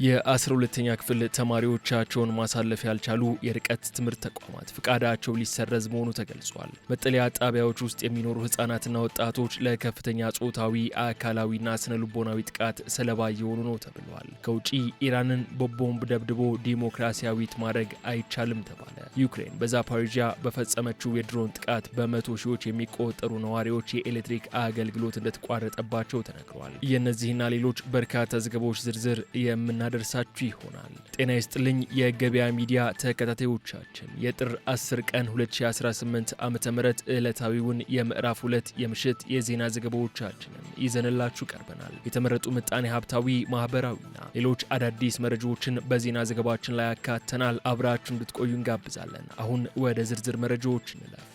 የ12ኛ ክፍል ተማሪዎቻቸውን ማሳለፍ ያልቻሉ የርቀት ትምህርት ተቋማት ፍቃዳቸው ሊሰረዝ መሆኑ ተገልጿል። መጠለያ ጣቢያዎች ውስጥ የሚኖሩ ህጻናትና ወጣቶች ለከፍተኛ ጾታዊ፣ አካላዊና ስነ ልቦናዊ ጥቃት ሰለባ እየሆኑ ነው ተብሏል። ከውጪ ኢራንን በቦምብ ደብድቦ ዲሞክራሲያዊት ማድረግ አይቻልም ተባለ። ዩክሬን በዛፓሪጂያ በፈጸመችው የድሮን ጥቃት በመቶ ሺዎች የሚቆጠሩ ነዋሪዎች የኤሌክትሪክ አገልግሎት እንደተቋረጠባቸው ተነግሯል። የእነዚህና ሌሎች በርካታ ዘገባዎች ዝርዝር የምናደርሳችሁ ይሆናል። ጤና ይስጥልኝ የገበያ ሚዲያ ተከታታዮቻችን፣ የጥር 10 ቀን 2018 ዓ.ም ዕለታዊውን የምዕራፍ 2 የምሽት የዜና ዘገባዎቻችንን ይዘንላችሁ ቀርበናል። የተመረጡ ምጣኔ ሀብታዊ፣ ማህበራዊና ሌሎች አዳዲስ መረጃዎችን በዜና ዘገባችን ላይ ያካተናል። አብራችሁ እንድትቆዩ እንጋብዛለን። አሁን ወደ ዝርዝር መረጃዎች እንለፍ።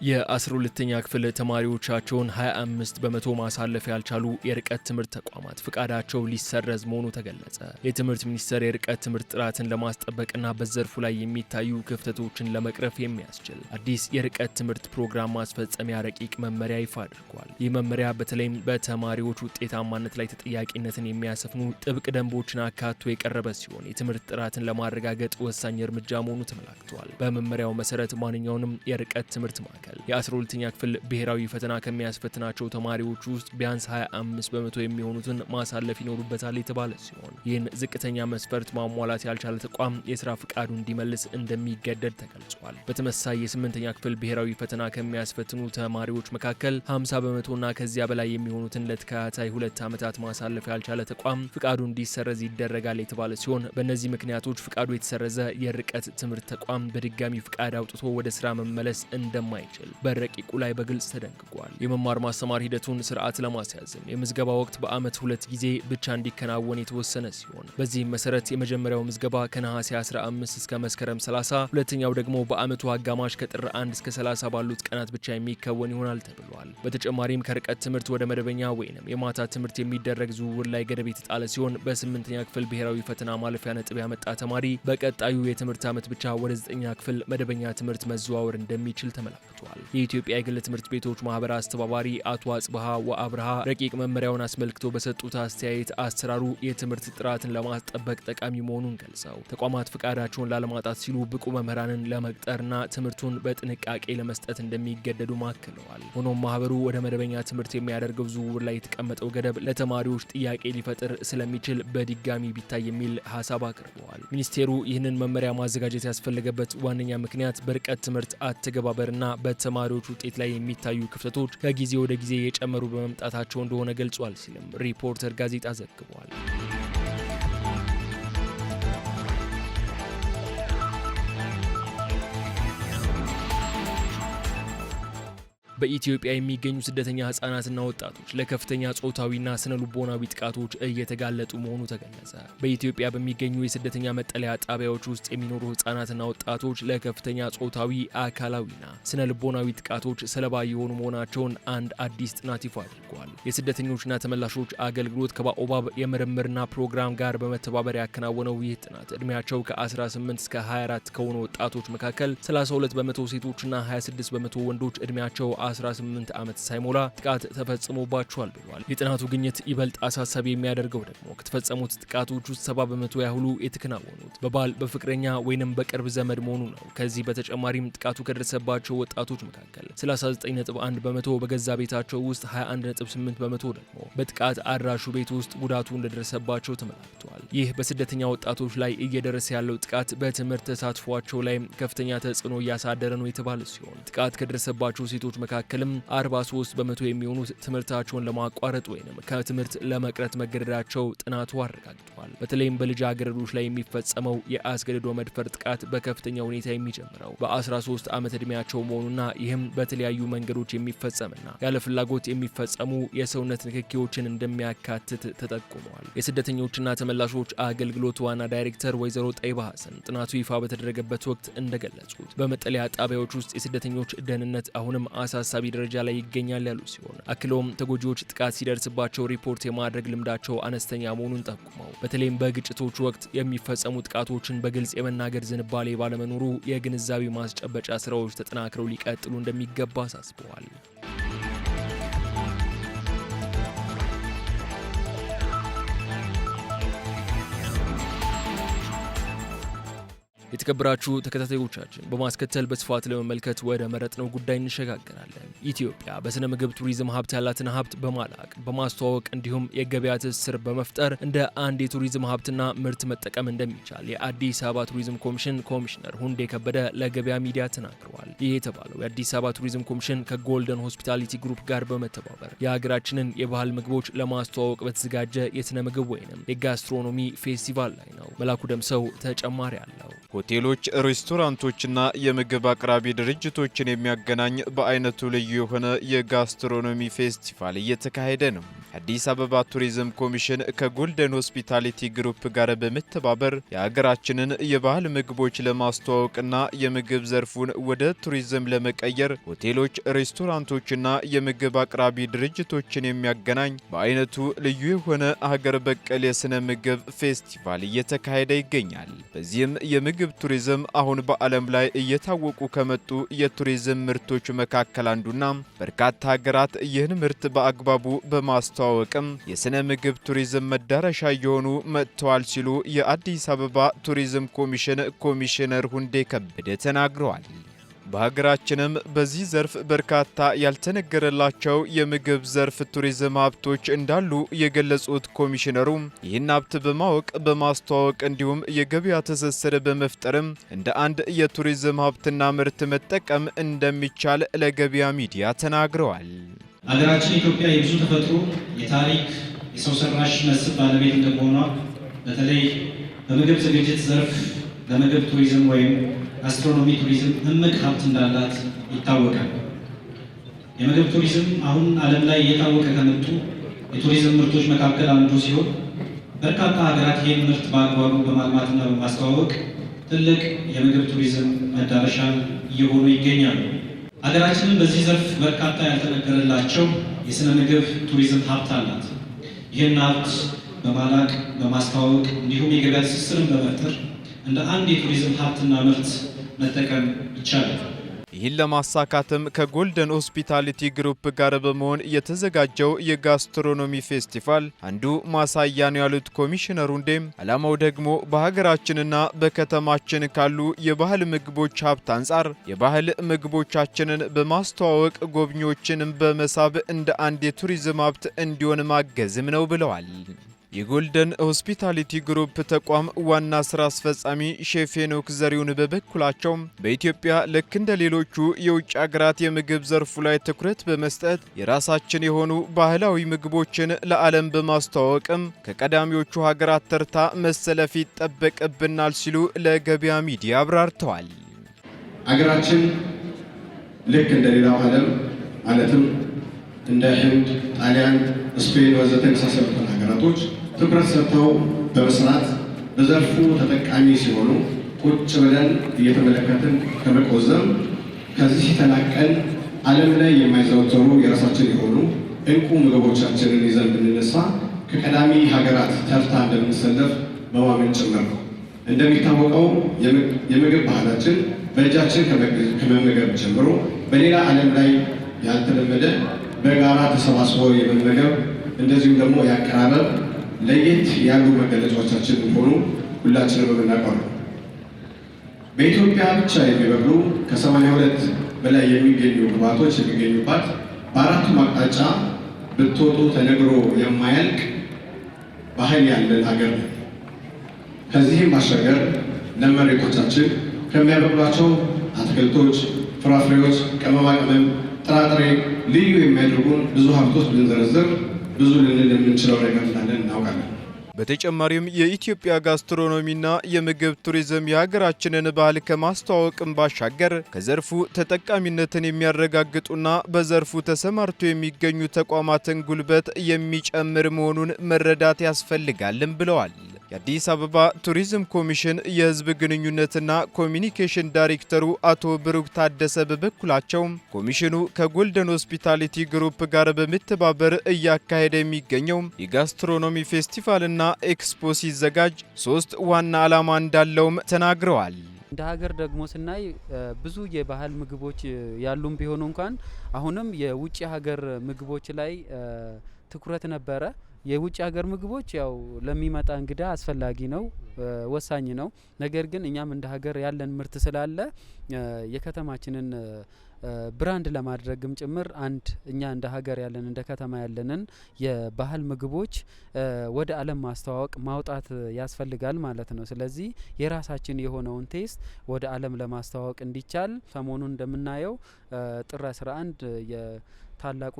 የ12ኛ ክፍል ተማሪዎቻቸውን 25 በመቶ ማሳለፍ ያልቻሉ የርቀት ትምህርት ተቋማት ፍቃዳቸው ሊሰረዝ መሆኑ ተገለጸ። የትምህርት ሚኒስቴር የርቀት ትምህርት ጥራትን ለማስጠበቅና በዘርፉ ላይ የሚታዩ ክፍተቶችን ለመቅረፍ የሚያስችል አዲስ የርቀት ትምህርት ፕሮግራም ማስፈጸሚያ ረቂቅ መመሪያ ይፋ አድርጓል። ይህ መመሪያ በተለይም በተማሪዎች ውጤታማነት ላይ ተጠያቂነትን የሚያሰፍኑ ጥብቅ ደንቦችን አካቶ የቀረበ ሲሆን የትምህርት ጥራትን ለማረጋገጥ ወሳኝ እርምጃ መሆኑ ተመላክቷል። በመመሪያው መሰረት ማንኛውንም የርቀት ትምህርት ማዕከል የ12ኛ ክፍል ብሔራዊ ፈተና ከሚያስፈትናቸው ተማሪዎች ውስጥ ቢያንስ 25 በመቶ የሚሆኑትን ማሳለፍ ይኖሩበታል የተባለ ሲሆን ይህን ዝቅተኛ መስፈርት ማሟላት ያልቻለ ተቋም የስራ ፍቃዱ እንዲመልስ እንደሚገደድ ተገልጿል። በተመሳሳይ የ8ኛ ክፍል ብሔራዊ ፈተና ከሚያስፈትኑ ተማሪዎች መካከል 50 በመቶና ከዚያ በላይ የሚሆኑትን ለተከታታይ 2 ዓመታት ማሳለፍ ያልቻለ ተቋም ፍቃዱ እንዲሰረዝ ይደረጋል የተባለ ሲሆን በእነዚህ ምክንያቶች ፍቃዱ የተሰረዘ የርቀት ትምህርት ተቋም በድጋሚ ፍቃድ አውጥቶ ወደ ስራ መመለስ እንደማይችል በረቂቁ ላይ በግልጽ ተደንግጓል። የመማር ማስተማር ሂደቱን ስርዓት ለማስያዝም የምዝገባ ወቅት በአመት 2 ጊዜ ብቻ እንዲከናወን የተወሰነ ሲሆን በዚህም መሰረት የመጀመሪያው ምዝገባ ከነሐሴ 15 እስከ መስከረም 30፣ ሁለተኛው ደግሞ በአመቱ አጋማሽ ከጥር 1 እስከ 30 ባሉት ቀናት ብቻ የሚከወን ይሆናል ተብሏል። በተጨማሪም ከርቀት ትምህርት ወደ መደበኛ ወይንም የማታ ትምህርት የሚደረግ ዝውውር ላይ ገደብ የተጣለ ሲሆን በ8ኛ ክፍል ብሔራዊ ፈተና ማለፊያ ነጥብ ያመጣ ተማሪ በቀጣዩ የትምህርት ዓመት ብቻ ወደ 9ኛ ክፍል መደበኛ ትምህርት መዘዋወር እንደሚችል ተመላክቷል። የኢትዮጵያ የግል ትምህርት ቤቶች ማህበር አስተባባሪ አቶ አጽብሃ ወአብርሃ ረቂቅ መመሪያውን አስመልክቶ በሰጡት አስተያየት አሰራሩ የትምህርት ጥራትን ለማስጠበቅ ጠቃሚ መሆኑን ገልጸው ተቋማት ፍቃዳቸውን ላለማጣት ሲሉ ብቁ መምህራንን ለመቅጠርና ትምህርቱን በጥንቃቄ ለመስጠት እንደሚገደዱ አክለዋል። ሆኖም ማህበሩ ወደ መደበኛ ትምህርት የሚያደርገው ዝውውር ላይ የተቀመጠው ገደብ ለተማሪዎች ጥያቄ ሊፈጥር ስለሚችል በድጋሚ ቢታይ የሚል ሀሳብ አቅርበዋል። ሚኒስቴሩ ይህንን መመሪያ ማዘጋጀት ያስፈለገበት ዋነኛ ምክንያት በርቀት ትምህርት አተገባበርና በተማሪዎች ውጤት ላይ የሚታዩ ክፍተቶች ከጊዜ ወደ ጊዜ የጨመሩ በመምጣታቸው እንደሆነ ገልጿል ሲልም ሪፖርተር ጋዜጣ ዘግቧል። በኢትዮጵያ የሚገኙ ስደተኛ ህጻናትና ወጣቶች ለከፍተኛ ጾታዊና ስነ ልቦናዊ ጥቃቶች እየተጋለጡ መሆኑ ተገለጸ። በኢትዮጵያ በሚገኙ የስደተኛ መጠለያ ጣቢያዎች ውስጥ የሚኖሩ ህጻናትና ወጣቶች ለከፍተኛ ጾታዊ፣ አካላዊና ስነ ልቦናዊ ጥቃቶች ሰለባ የሆኑ መሆናቸውን አንድ አዲስ ጥናት ይፋ አድርጓል። የስደተኞችና ተመላሾች አገልግሎት ከባኦባብ የምርምርና ፕሮግራም ጋር በመተባበር ያከናወነው ይህ ጥናት እድሜያቸው ከ18 እስከ 24 ከሆኑ ወጣቶች መካከል 32 በመቶ ሴቶችና 26 በመቶ ወንዶች እድሜያቸው 18 ዓመት ሳይሞላ ጥቃት ተፈጽሞባቸዋል ብሏል። የጥናቱ ግኝት ይበልጥ አሳሳቢ የሚያደርገው ደግሞ ከተፈጸሙት ጥቃቶች ውስጥ 70 በመቶ ያህሉ የተከናወኑት በባል በፍቅረኛ ወይንም በቅርብ ዘመድ መሆኑ ነው። ከዚህ በተጨማሪም ጥቃቱ ከደረሰባቸው ወጣቶች መካከል 39.1 በመቶ በገዛ ቤታቸው ውስጥ፣ 21.8 በመቶ ደግሞ በጥቃት አድራሹ ቤት ውስጥ ጉዳቱ እንደደረሰባቸው ተመላክቷል። ይህ በስደተኛ ወጣቶች ላይ እየደረሰ ያለው ጥቃት በትምህርት ተሳትፏቸው ላይ ከፍተኛ ተጽዕኖ እያሳደረ ነው የተባለ ሲሆን ጥቃት ከደረሰባቸው ሴቶች መካከልም 43 በመቶ የሚሆኑት ትምህርታቸውን ለማቋረጥ ወይንም ከትምህርት ለመቅረት መገደዳቸው ጥናቱ አረጋግጧል። በተለይም በልጃገረዶች ላይ የሚፈጸመው የአስገድዶ መድፈር ጥቃት በከፍተኛ ሁኔታ የሚጀምረው በ13 ዓመት ዕድሜያቸው መሆኑና ይህም በተለያዩ መንገዶች የሚፈጸምና ያለ ፍላጎት የሚፈጸሙ የሰውነት ንክኪዎችን እንደሚያካትት ተጠቁሟል። የስደተኞችና ተመላሾች አገልግሎት ዋና ዳይሬክተር ወይዘሮ ጠይባ ሐሰን ጥናቱ ይፋ በተደረገበት ወቅት እንደገለጹት በመጠለያ ጣቢያዎች ውስጥ የስደተኞች ደህንነት አሁንም አሳሳቢ አሳሳቢ ደረጃ ላይ ይገኛል ያሉ ሲሆን አክለውም ተጎጂዎች ጥቃት ሲደርስባቸው ሪፖርት የማድረግ ልምዳቸው አነስተኛ መሆኑን ጠቁመው በተለይም በግጭቶች ወቅት የሚፈጸሙ ጥቃቶችን በግልጽ የመናገር ዝንባሌ ባለመኖሩ የግንዛቤ ማስጨበጫ ስራዎች ተጠናክረው ሊቀጥሉ እንደሚገባ አሳስበዋል። የተከበራችሁ ተከታታዮቻችን በማስከተል በስፋት ለመመልከት ወደ መረጥነው ጉዳይ እንሸጋገራለን። ኢትዮጵያ በስነ ምግብ ቱሪዝም ሀብት ያላትን ሀብት በማላቅ በማስተዋወቅ እንዲሁም የገበያ ትስስር በመፍጠር እንደ አንድ የቱሪዝም ሀብትና ምርት መጠቀም እንደሚቻል የአዲስ አበባ ቱሪዝም ኮሚሽን ኮሚሽነር ሁንዴ ከበደ ለገበያ ሚዲያ ተናግረዋል። ይህ የተባለው የአዲስ አበባ ቱሪዝም ኮሚሽን ከጎልደን ሆስፒታሊቲ ግሩፕ ጋር በመተባበር የሀገራችንን የባህል ምግቦች ለማስተዋወቅ በተዘጋጀ የስነ ምግብ ወይንም የጋስትሮኖሚ ፌስቲቫል ላይ ነው። መላኩ ደምሰው ተጨማሪ አለው። ሆቴሎች፣ ሬስቶራንቶችና የምግብ አቅራቢ ድርጅቶችን የሚያገናኝ በአይነቱ ልዩ የሆነ የጋስትሮኖሚ ፌስቲቫል እየተካሄደ ነው። አዲስ አበባ ቱሪዝም ኮሚሽን ከጎልደን ሆስፒታሊቲ ግሩፕ ጋር በመተባበር የሀገራችንን የባህል ምግቦች ለማስተዋወቅና የምግብ ዘርፉን ወደ ቱሪዝም ለመቀየር ሆቴሎች፣ ሬስቶራንቶችና የምግብ አቅራቢ ድርጅቶችን የሚያገናኝ በአይነቱ ልዩ የሆነ ሀገር በቀል የስነ ምግብ ፌስቲቫል እየተካሄደ ይገኛል። በዚህም የምግብ ቱሪዝም አሁን በዓለም ላይ እየታወቁ ከመጡ የቱሪዝም ምርቶች መካከል አንዱና በርካታ ሀገራት ይህን ምርት በአግባቡ በማስተዋወቅም የስነ ምግብ ቱሪዝም መዳረሻ እየሆኑ መጥተዋል ሲሉ የአዲስ አበባ ቱሪዝም ኮሚሽን ኮሚሽነር ሁንዴ ከበደ ተናግረዋል። በሀገራችንም በዚህ ዘርፍ በርካታ ያልተነገረላቸው የምግብ ዘርፍ ቱሪዝም ሀብቶች እንዳሉ የገለጹት ኮሚሽነሩ ይህን ሀብት በማወቅ በማስተዋወቅ እንዲሁም የገበያ ትስስር በመፍጠርም እንደ አንድ የቱሪዝም ሀብትና ምርት መጠቀም እንደሚቻል ለገበያ ሚዲያ ተናግረዋል። ሀገራችን ኢትዮጵያ የብዙ ተፈጥሮ፣ የታሪክ፣ የሰው ሰራሽ መስህብ ባለቤት እንደመሆኗ በተለይ በምግብ ዝግጅት ዘርፍ ለምግብ ቱሪዝም ወይም ጋስትሮኖሚ ቱሪዝም እምቅ ሀብት እንዳላት ይታወቃል። የምግብ ቱሪዝም አሁን ዓለም ላይ እየታወቀ ከመጡ የቱሪዝም ምርቶች መካከል አንዱ ሲሆን በርካታ ሀገራት ይህን ምርት በአግባቡ በማልማትና በማስተዋወቅ ትልቅ የምግብ ቱሪዝም መዳረሻ እየሆኑ ይገኛሉ። ሀገራችንም በዚህ ዘርፍ በርካታ ያልተነገረላቸው የስነ ምግብ ቱሪዝም ሀብት አላት። ይህን ሀብት በማላቅ በማስተዋወቅ እንዲሁም የገበያ ትስስርን በመፍጠር እንደ አንድ የቱሪዝም ሀብትና ምርት መጠቀም ይቻላል። ይህን ለማሳካትም ከጎልደን ሆስፒታሊቲ ግሩፕ ጋር በመሆን የተዘጋጀው የጋስትሮኖሚ ፌስቲቫል አንዱ ማሳያ ነው ያሉት ኮሚሽነሩ ሁንዴም ዓላማው ደግሞ በሀገራችንና በከተማችን ካሉ የባህል ምግቦች ሀብት አንጻር የባህል ምግቦቻችንን በማስተዋወቅ ጎብኚዎችንም በመሳብ እንደ አንድ የቱሪዝም ሀብት እንዲሆን ማገዝም ነው ብለዋል። የጎልደን ሆስፒታሊቲ ግሩፕ ተቋም ዋና ስራ አስፈጻሚ ሼፍ ሄኖክ ዘሪሁን በበኩላቸው በኢትዮጵያ ልክ እንደ ሌሎቹ የውጭ ሀገራት የምግብ ዘርፉ ላይ ትኩረት በመስጠት የራሳችን የሆኑ ባህላዊ ምግቦችን ለዓለም በማስተዋወቅም ከቀዳሚዎቹ ሀገራት ተርታ መሰለፍ ይጠበቅብናል ሲሉ ለገበያ ሚዲያ አብራርተዋል። ሀገራችን ልክ እንደ ሌላው ዓለም ማለትም እንደ ህንድ፣ ጣሊያን፣ ስፔን ወዘተ የመሳሰሉትን ሀገራቶች ትኩረት ሰጥተው በመስራት በዘርፉ ተጠቃሚ ሲሆኑ ቁጭ ብለን እየተመለከትን ከመቆዘም ከዚህ ተላቀን ዓለም ላይ የማይዘወተሩ የራሳችን የሆኑ እንቁ ምግቦቻችንን ይዘን ብንነሳ ከቀዳሚ ሀገራት ተርታ እንደምንሰለፍ በማመን ጭምር ነው። እንደሚታወቀው የምግብ ባህላችን በእጃችን ከመመገብ ጀምሮ በሌላ ዓለም ላይ ያልተለመደ በጋራ ተሰባስቦ የመመገብ እንደዚሁም ደግሞ ያቀራረብ ለየት ያሉ መገለጫዎቻችን ሆኑ ሁላችንም የምናውቀው ነው። በኢትዮጵያ ብቻ የሚበቅሉ ከ82 በላይ የሚገኙ ግብዓቶች የሚገኙባት በአራቱም አቅጣጫ ብትወጡ ተነግሮ የማያልቅ ባህል ያለን ሀገር ነው። ከዚህም ባሻገር ለመሬቶቻችን ከሚያበቅሏቸው አትክልቶች፣ ፍራፍሬዎች፣ ቅመማ ቅመም፣ ጥራጥሬ ልዩ የሚያደርጉን ብዙ ሀብቶች ብንዘረዝር ብዙ ልንል የምንችለው ነገር እንዳለን እናውቃለን። በተጨማሪም የኢትዮጵያ ጋስትሮኖሚና የምግብ ቱሪዝም የሀገራችንን ባህል ከማስተዋወቅም ባሻገር ከዘርፉ ተጠቃሚነትን የሚያረጋግጡና በዘርፉ ተሰማርቶ የሚገኙ ተቋማትን ጉልበት የሚጨምር መሆኑን መረዳት ያስፈልጋልም ብለዋል። የአዲስ አበባ ቱሪዝም ኮሚሽን የህዝብ ግንኙነትና ኮሚኒኬሽን ዳይሬክተሩ አቶ ብሩክ ታደሰ በበኩላቸው ኮሚሽኑ ከጎልደን ሆስፒታሊቲ ግሩፕ ጋር በመተባበር እያካሄደ የሚገኘው የጋስትሮኖሚ ፌስቲቫልና ኤክስፖ ሲዘጋጅ 3 ዋና ዓላማ እንዳለውም ተናግረዋል። እንደ ሀገር ደግሞ ስናይ ብዙ የባህል ምግቦች ያሉም ቢሆኑ እንኳን አሁንም የውጭ ሀገር ምግቦች ላይ ትኩረት ነበረ። የውጭ ሀገር ምግቦች ያው ለሚመጣ እንግዳ አስፈላጊ ነው፣ ወሳኝ ነው። ነገር ግን እኛም እንደ ሀገር ያለን ምርት ስላለ የከተማችንን ብራንድ ለማድረግም ጭምር እኛ እንደ ሀገር ያለን እንደ ከተማ ያለንን የባህል ምግቦች ወደ ዓለም ማስተዋወቅ ማውጣት ያስፈልጋል ማለት ነው። ስለዚህ የራሳችን የሆነውን ቴስት ወደ ዓለም ለማስተዋወቅ እንዲቻል ሰሞኑን እንደምናየው ጥር 11 የታላቁ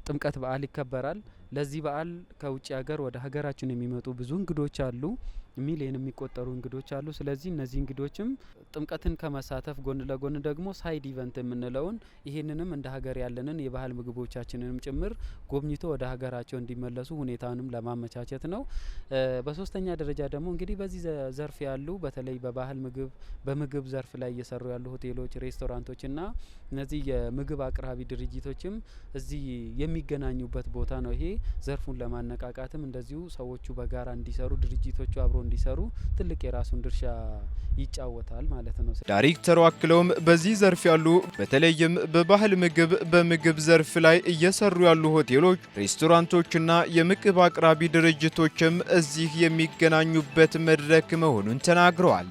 ጥምቀት በዓል ይከበራል። ለዚህ በዓል ከውጭ ሀገር ወደ ሀገራችን የሚመጡ ብዙ እንግዶች አሉ፣ ሚሊዮን የሚቆጠሩ እንግዶች አሉ። ስለዚህ እነዚህ እንግዶችም ጥምቀትን ከመሳተፍ ጎን ለጎን ደግሞ ሳይድ ኢቨንት የምንለውን ይህንንም እንደ ሀገር ያለንን የባህል ምግቦቻችንንም ጭምር ጎብኝቶ ወደ ሀገራቸው እንዲመለሱ ሁኔታንም ለማመቻቸት ነው። በሶስተኛ ደረጃ ደግሞ እንግዲህ በዚህ ዘርፍ ያሉ በተለይ በባህል በምግብ ዘርፍ ላይ እየሰሩ ያሉ ሆቴሎች፣ ሬስቶራንቶችና እነዚህ የምግብ አቅራቢ ድርጅቶችም እዚህ የሚገናኙበት ቦታ ነው። ይሄ ዘርፉን ለማነቃቃትም እንደዚሁ ሰዎቹ በጋራ እንዲሰሩ ድርጅቶቹ አብሮ እንዲሰሩ ትልቅ የራሱን ድርሻ ይጫወታል ማለት ነው። ዳይሬክተሩ አክለውም በዚህ ዘርፍ ያሉ በተለይም በባህል በምግብ ዘርፍ ላይ እየሰሩ ያሉ ሆቴሎች፣ ሬስቶራንቶችና የምግብ አቅራቢ ድርጅቶችም እዚህ የሚገናኙበት መድረክ መሆኑን ተናግረዋል።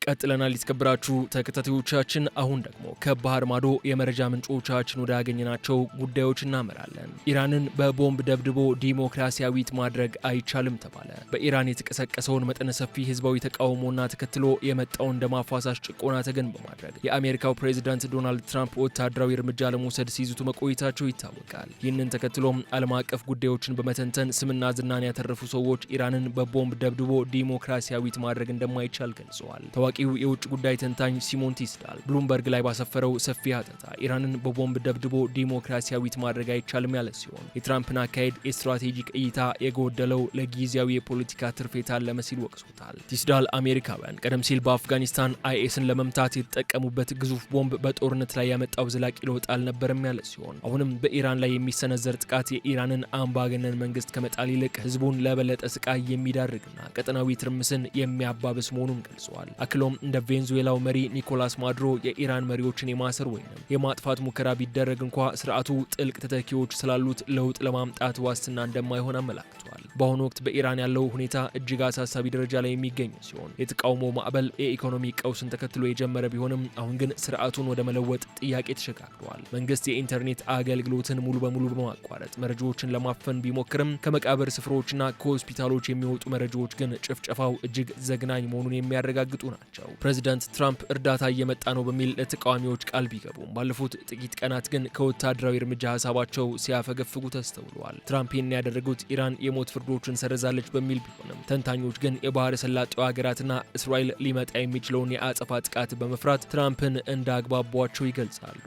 ቀጥለናል። የተከበራችሁ ተከታታዮቻችን አሁን ደግሞ ከባህር ማዶ የመረጃ ምንጮቻችን ወደ ያገኘናቸው ጉዳዮች እናመራለን። ኢራንን በቦምብ ደብድቦ ዲሞክራሲያዊት ማድረግ አይቻልም ተባለ። በኢራን የተቀሰቀሰውን መጠነ ሰፊ ህዝባዊ ተቃውሞና ተከትሎ የመጣውን ደም አፋሳሽ ጭቆና ተገን በማድረግ የአሜሪካው ፕሬዝዳንት ዶናልድ ትራምፕ ወታደራዊ እርምጃ ለመውሰድ ሲይዙቱ መቆየታቸው ይታወቃል። ይህንን ተከትሎም ዓለም አቀፍ ጉዳዮችን በመተንተን ስምና ዝናን ያተረፉ ሰዎች ኢራንን በቦምብ ደብድቦ ዲሞክራሲያዊት ማድረግ እንደማይቻል ገልጸዋል። ታዋቂው የውጭ ጉዳይ ተንታኝ ሲሞን ቲስዳል ብሉምበርግ ላይ ባሰፈረው ሰፊ ሀተታ ኢራንን በቦምብ ደብድቦ ዲሞክራሲያዊት ማድረግ አይቻልም ያለ ሲሆን የትራምፕን አካሄድ የስትራቴጂክ እይታ የጎደለው ለጊዜያዊ የፖለቲካ ትርፍ የታለመ ሲል ወቅሶታል። ቲስዳል አሜሪካውያን ቀደም ሲል በአፍጋኒስታን አይኤስን ለመምታት የተጠቀሙበት ግዙፍ ቦምብ በጦርነት ላይ ያመጣው ዘላቂ ለውጥ አልነበረም ያለ ሲሆን አሁንም በኢራን ላይ የሚሰነዘር ጥቃት የኢራንን አምባገነን መንግስት ከመጣል ይልቅ ህዝቡን ለበለጠ ስቃይ የሚዳርግና ቀጠናዊ ትርምስን የሚያባብስ መሆኑን ገልጸዋል። እንደ ቬንዙዌላው መሪ ኒኮላስ ማዱሮ የኢራን መሪዎችን የማሰር ወይም የማጥፋት ሙከራ ቢደረግ እንኳ ስርዓቱ ጥልቅ ተተኪዎች ስላሉት ለውጥ ለማምጣት ዋስትና እንደማይሆን አመላክቷል። በአሁኑ ወቅት በኢራን ያለው ሁኔታ እጅግ አሳሳቢ ደረጃ ላይ የሚገኝ ሲሆን የተቃውሞ ማዕበል የኢኮኖሚ ቀውስን ተከትሎ የጀመረ ቢሆንም አሁን ግን ስርዓቱን ወደ መለወጥ ጥያቄ ተሸጋግሯል። መንግስት የኢንተርኔት አገልግሎትን ሙሉ በሙሉ በማቋረጥ መረጃዎችን ለማፈን ቢሞክርም ከመቃብር ስፍራዎችና ከሆስፒታሎች የሚወጡ መረጃዎች ግን ጭፍጨፋው እጅግ ዘግናኝ መሆኑን የሚያረጋግጡ ናቸው። ፕሬዚዳንት ትራምፕ እርዳታ እየመጣ ነው በሚል ለተቃዋሚዎች ቃል ቢገቡም ባለፉት ጥቂት ቀናት ግን ከወታደራዊ እርምጃ ሀሳባቸው ሲያፈገፍጉ ተስተውለዋል። ትራምፕ ይህን ያደረጉት ኢራን የሞት ፍርዶችን ሰረዛለች በሚል ቢሆንም ተንታኞች ግን የባህረ ሰላጤው ሀገራትና እስራኤል ሊመጣ የሚችለውን የአጸፋ ጥቃት በመፍራት ትራምፕን እንዳግባቧቸው ይገልጻሉ።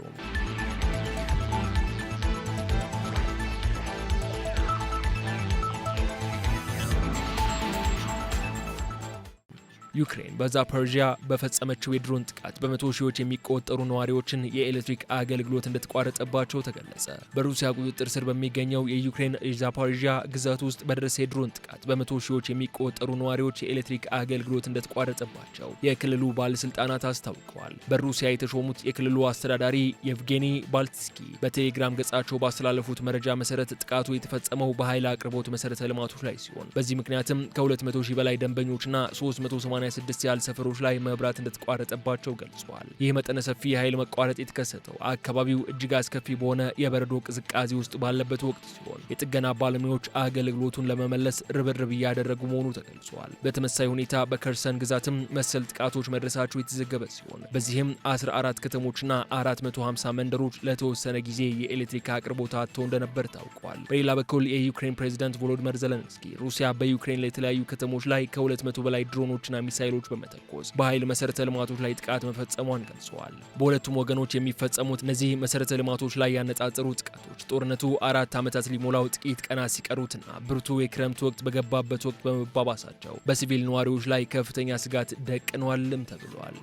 ዩክሬን በዛፖሪዥያ በፈጸመችው የድሮን ጥቃት በመቶ ሺዎች የሚቆጠሩ ነዋሪዎችን የኤሌክትሪክ አገልግሎት እንደተቋረጠባቸው ተገለጸ። በሩሲያ ቁጥጥር ስር በሚገኘው የዩክሬን ዛፖሪዥያ ግዛት ውስጥ በደረሰ የድሮን ጥቃት በመቶ ሺዎች የሚቆጠሩ ነዋሪዎች የኤሌክትሪክ አገልግሎት እንደተቋረጠባቸው የክልሉ ባለስልጣናት አስታውቀዋል። በሩሲያ የተሾሙት የክልሉ አስተዳዳሪ የቭጌኒ ባልትስኪ በቴሌግራም ገጻቸው ባስተላለፉት መረጃ መሰረት ጥቃቱ የተፈጸመው በኃይል አቅርቦት መሰረተ ልማቶች ላይ ሲሆን በዚህ ምክንያትም ከ200 ሺህ በላይ ደንበኞችና 386 ያህል ሰፈሮች ላይ መብራት እንደተቋረጠባቸው ገልጸዋል። ይህ መጠነ ሰፊ የኃይል መቋረጥ የተከሰተው አካባቢው እጅግ አስከፊ በሆነ የበረዶ ቅዝቃዜ ውስጥ ባለበት ወቅት ሲሆን የጥገና ባለሙያዎች አገልግሎቱን ለመመለስ ርብርብ እያደረጉ መሆኑ ተገልጿል። በተመሳሳይ ሁኔታ በከርሰን ግዛትም መሰል ጥቃቶች መድረሳቸው የተዘገበ ሲሆን በዚህም 14 ከተሞችና 450 መንደሮች ለተወሰነ ጊዜ የኤሌክትሪክ አቅርቦት አጥተው እንደነበር ታውቋል። በሌላ በኩል የዩክሬን ፕሬዝዳንት ቮሎዲሚር ዜሌንስኪ ሩሲያ በዩክሬን ለተለያዩ ከተሞች ላይ ከ200 በላይ ድሮኖችና ሚሳኤሎች በመተኮስ በኃይል መሰረተ ልማቶች ላይ ጥቃት መፈጸሟን ገልጸዋል። በሁለቱም ወገኖች የሚፈጸሙት እነዚህ መሰረተ ልማቶች ላይ ያነጣጠሩ ጥቃቶች ጦርነቱ 4 ዓመታት ሊሞላው ጥቂት ቀናት ሲቀሩትና ብርቱ የክረምት ወቅት በገባበት ወቅት በመባባሳቸው በሲቪል ነዋሪዎች ላይ ከፍተኛ ስጋት ደቅነዋልም ተብሏል።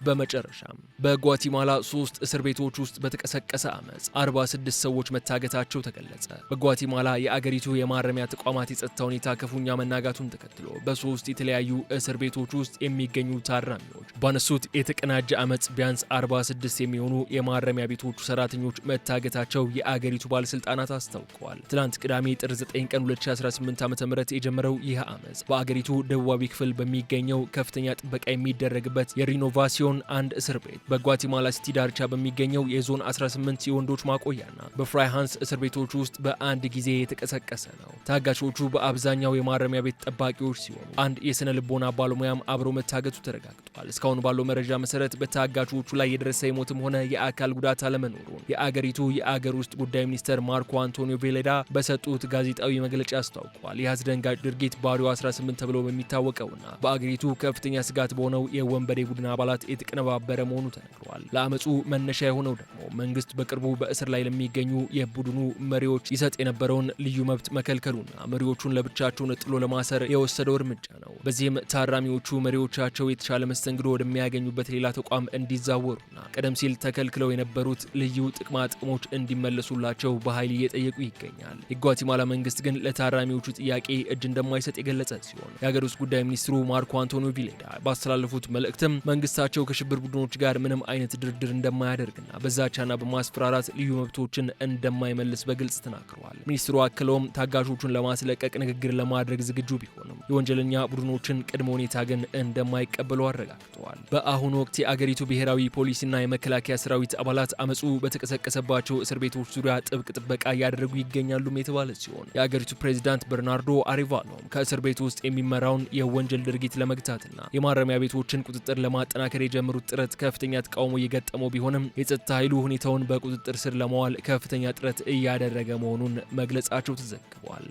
በመጨረሻም በጓቲማላ 3 እስር ቤቶች ውስጥ በተቀሰቀሰ አመጽ 46 ሰዎች መታገታቸው ተገለጸ። በጓቲማላ የአገሪቱ የማረሚያ ተቋማት የጸጥታ ሁኔታ ክፉኛ መናጋቱን ተከትሎ በ3 የተለያዩ እስር ቤቶች ውስጥ የሚገኙ ታራሚዎች ባነሱት የተቀናጀ አመጽ ቢያንስ 46 የሚሆኑ የማረሚያ ቤቶቹ ሰራተኞች መታገታቸው የአገሪቱ ባለስልጣናት አስታውቀዋል። ትናንት ቅዳሜ ጥር 9 ቀን 2018 ዓ.ም የጀመረው ይህ አመጽ በአገሪቱ ደቡባዊ ክፍል በሚገኘው ከፍተኛ ጥበቃ የሚደረግበት የሪኖቫሲዮን አንድ እስር ቤት በጓቲማላ ሲቲ ዳርቻ በሚገኘው የዞን 18 የወንዶች ማቆያና በፍራይሃንስ እስር ቤቶች ውስጥ በአንድ ጊዜ የተቀሰቀሰ ነው። ታጋቾቹ በአብዛኛው የማረሚያ ቤት ጠባቂዎች ሲሆኑ አንድ የስነ ልቦና ባለሙያም አብሮ መታገቱ ተረጋግጧል። እስካሁን ባለው መረጃ መሰረት በታጋቾቹ ላይ የደረሰ የሞትም ሆነ የአካል ጉዳት አለመኖሩን የአገሪቱ የአገር ውስጥ ጉዳይ ሚኒስተር ማርኮ አንቶኒዮ ቬሌዳ በሰጡት ጋዜጣዊ መግለጫ አስታውቋል። ይህ አስደንጋጭ ድርጊት ባሪዮ 18 ተብሎ በሚታወቀውና በአገሪቱ ከፍተኛ ስጋት በሆነው የወንበዴ ቡድን አባላት የተቀነባበረ መሆኑ ተነግሯል። ለአመጹ መነሻ የሆነው ደግሞ መንግስት በቅርቡ በእስር ላይ ለሚገኙ የቡድኑ መሪዎች ይሰጥ የነበረውን ልዩ መብት መከልከሉና መሪዎቹን ለብቻቸው ነጥሎ ለማሰር የወሰደው እርምጃ ነው። በዚህም ታራሚዎቹ መሪዎቻቸው የተሻለ መስተንግዶ ወደሚያገኙበት ሌላ ተቋም እንዲዛወሩና ቀደም ሲል ተከልክለው የነበሩት ልዩ ጥቅማ ጥቅሞች እንዲመለሱላቸው በኃይል እየጠየቁ ይገኛል። የጓቲማላ መንግስት ግን ለታራሚዎቹ ጥያቄ እጅ እንደማይሰጥ የገለጸ ሲሆን የሀገር ውስጥ ጉዳይ ሚኒስትሩ ማርኮ አንቶኒዮ ቬሌዳ ባስተላለፉት መልእክትም መንግስታቸው ከሽብር ቡድኖች ጋር ምንም አይነት ድርድር እንደማያደርግና በዛቻና በማስፈራራት ልዩ መብቶችን እንደማይመልስ በግልጽ ተናግረዋል። ሚኒስትሩ አክለውም ታጋቾቹን ለማስለቀቅ ንግግር ለማድረግ ዝግጁ ቢሆንም የወንጀለኛ ቡድኖችን ቅድመ ሁኔታ ግን እንደማይቀበሉ አረጋግጠዋል። በአሁኑ ወቅት የአገሪቱ ብሔራዊ ፖሊስና የመከላከያ ሰራዊት አባላት አመጹ በተቀሰቀሰባቸው እስር ቤቶች ዙሪያ ጥብቅ ጥበቃ እያደረጉ ይገኛሉም የተባለ ሲሆን የአገሪቱ ፕሬዚዳንት በርናርዶ አሪቫኖም ከእስር ቤት ውስጥ የሚመራውን የወንጀል ድርጊት ለመግታትና የማረሚያ ቤቶችን ቁጥጥር ለማጠናከር የጀመሩት ጥረት ከፍተኛ ተቃውሞ እየገጠመው ቢሆንም የጸጥታ ኃይሉ ሁኔታውን በቁጥጥር ስር ለማዋል ከፍተኛ ጥረት እያደረገ መሆኑን መግለጻቸው ተዘግቧል።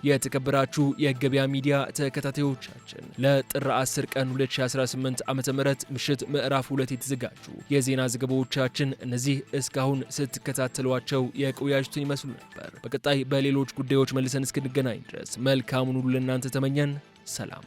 የተከበራችሁ የገበያ ሚዲያ ተከታታዮቻችን ለጥር 10 ቀን 2018 ዓ.ም ምሽት ምዕራፍ 2 የተዘጋጁ የዜና ዘገባዎቻችን እነዚህ እስካሁን ስትከታተሏቸው የቆያችሁትን ይመስሉ ነበር። በቀጣይ በሌሎች ጉዳዮች መልሰን እስክንገናኝ ድረስ መልካሙን ሁሉ ለእናንተ ተመኘን። ሰላም።